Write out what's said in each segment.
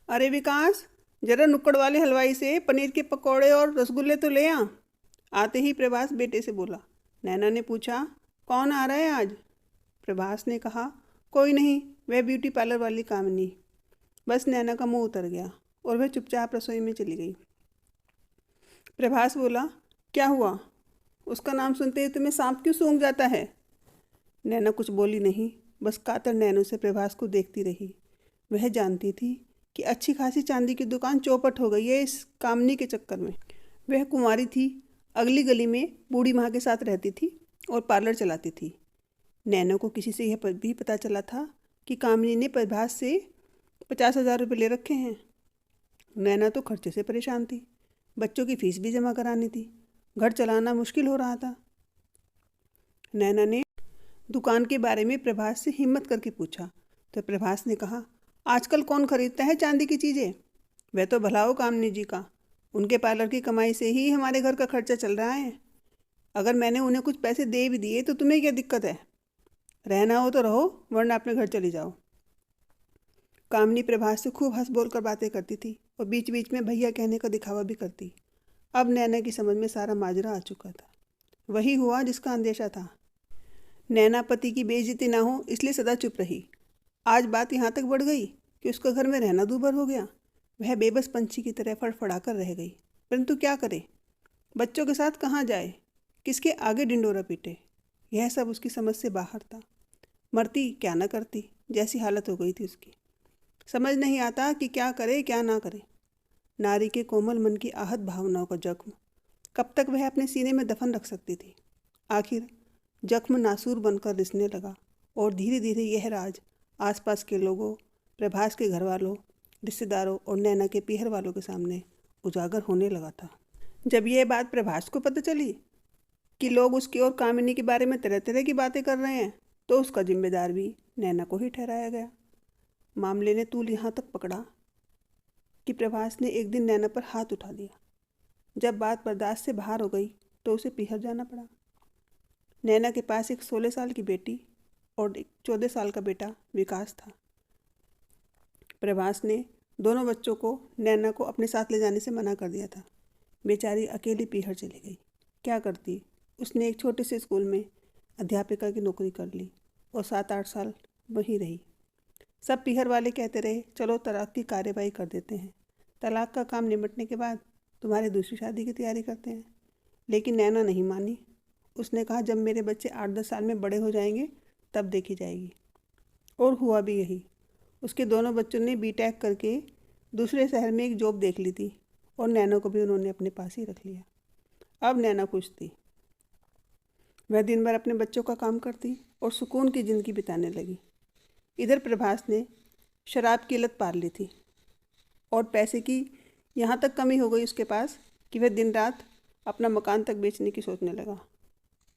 अरे विकास, जरा नुक्कड़ वाले हलवाई से पनीर के पकौड़े और रसगुल्ले तो ले आ। आते ही प्रभास बेटे से बोला। नैना ने पूछा, कौन आ रहा है आज? प्रभास ने कहा, कोई नहीं, वह ब्यूटी पार्लर वाली कामिनी। बस नैना का मुंह उतर गया और वह चुपचाप रसोई में चली गई। प्रभास बोला, क्या हुआ? उसका नाम सुनते ही तुम्हें सांप क्यों सूंघ जाता है? नैना कुछ बोली नहीं, बस कातर नैनों से प्रभास को देखती रही। वह जानती थी कि अच्छी खासी चांदी की दुकान चौपट हो गई है इस कामनी के चक्कर में। वह कुंवारी थी, अगली गली में बूढ़ी माँ के साथ रहती थी और पार्लर चलाती थी। नैना को किसी से यह भी पता चला था कि कामिनी ने प्रभास से 50,000 रुपये ले रखे हैं। नैना तो खर्चे से परेशान थी, बच्चों की फीस भी जमा करानी थी, घर चलाना मुश्किल हो रहा था। नैना ने दुकान के बारे में प्रभास से हिम्मत करके पूछा तो प्रभास ने कहा, आजकल कौन खरीदता है चांदी की चीज़ें? वह तो भला हो कामनी जी का, उनके पार्लर की कमाई से ही हमारे घर का खर्चा चल रहा है। अगर मैंने उन्हें कुछ पैसे दे भी दिए तो तुम्हें क्या दिक्कत है? रहना हो तो रहो, वरना अपने घर चली जाओ। कामनी प्रभास से खूब हंस बोल कर बातें करती थी और बीच बीच में भैया कहने का दिखावा भी करती। अब नैना की समझ में सारा माजरा आ चुका था। वही हुआ जिसका अंदेशा था। नैना पति की बेइज्जती ना हो इसलिए सदा चुप रही। आज बात यहाँ तक बढ़ गई कि उसका घर में रहना दूभर हो गया। वह बेबस पंछी की तरह फड़फड़ा कर रह गई। परंतु क्या करे? बच्चों के साथ कहाँ जाए? किसके आगे डिंडोरा पीटे? यह सब उसकी समझ से बाहर था। मरती क्या न करती, जैसी हालत हो गई थी उसकी। समझ नहीं आता कि क्या करे क्या ना करे। नारी के कोमल मन की आहत भावनाओं का जख्म कब तक वह अपने सीने में दफन रख सकती थी? आखिर जख्म नासूर बनकर रिसने लगा और धीरे धीरे यह राज आसपास के लोगों, प्रभास के घर वालों, रिश्तेदारों और नैना के पीहर वालों के सामने उजागर होने लगा था। जब यह बात प्रभास को पता चली कि लोग उसकी और कामिनी के बारे में तरह तरह की बातें कर रहे हैं, तो उसका जिम्मेदार भी नैना को ही ठहराया गया। मामले ने तूल यहाँ तक पकड़ा कि प्रभास ने एक दिन नैना पर हाथ उठा दिया। जब बात बर्दाश्त से बाहर हो गई तो उसे पीहर जाना पड़ा। नैना के पास एक 16 साल की बेटी और एक 14 साल का बेटा विकास था। प्रभास ने दोनों बच्चों को नैना को अपने साथ ले जाने से मना कर दिया था। बेचारी अकेली पीहर चली गई। क्या करती? उसने एक छोटे से स्कूल में अध्यापिका की नौकरी कर ली और 7-8 साल वहीं रही। सब पीहर वाले कहते रहे, चलो तलाक की कार्यवाही कर देते हैं, तलाक का काम निपटने के बाद तुम्हारी दूसरी शादी की तैयारी करते हैं। लेकिन नैना नहीं मानी। उसने कहा, जब मेरे बच्चे 8-10 साल में बड़े हो जाएंगे तब देखी जाएगी। और हुआ भी यही। उसके दोनों बच्चों ने बीटेक करके दूसरे शहर में एक जॉब देख ली थी और नैना को भी उन्होंने अपने पास ही रख लिया। अब नैना खुश थी। वह दिन भर अपने बच्चों का काम करती और सुकून की ज़िंदगी बिताने लगी। इधर प्रभास ने शराब की लत पार ली थी और पैसे की यहाँ तक कमी हो गई उसके पास कि वह दिन रात अपना मकान तक बेचने की सोचने लगा।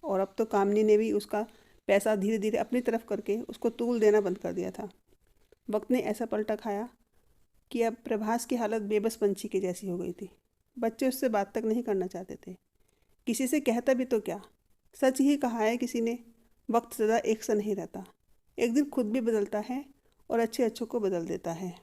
और अब तो कामनी ने भी उसका पैसा धीरे धीरे अपनी तरफ करके उसको तूल देना बंद कर दिया था। वक्त ने ऐसा पलटा खाया कि अब प्रभास की हालत बेबस पंछी की जैसी हो गई थी। बच्चे उससे बात तक नहीं करना चाहते थे। किसी से कहता भी तो क्या? सच ही कहा है किसी ने, वक्त सदा एक सा नहीं रहता। एक दिन खुद भी बदलता है और अच्छे अच्छों को बदल देता है।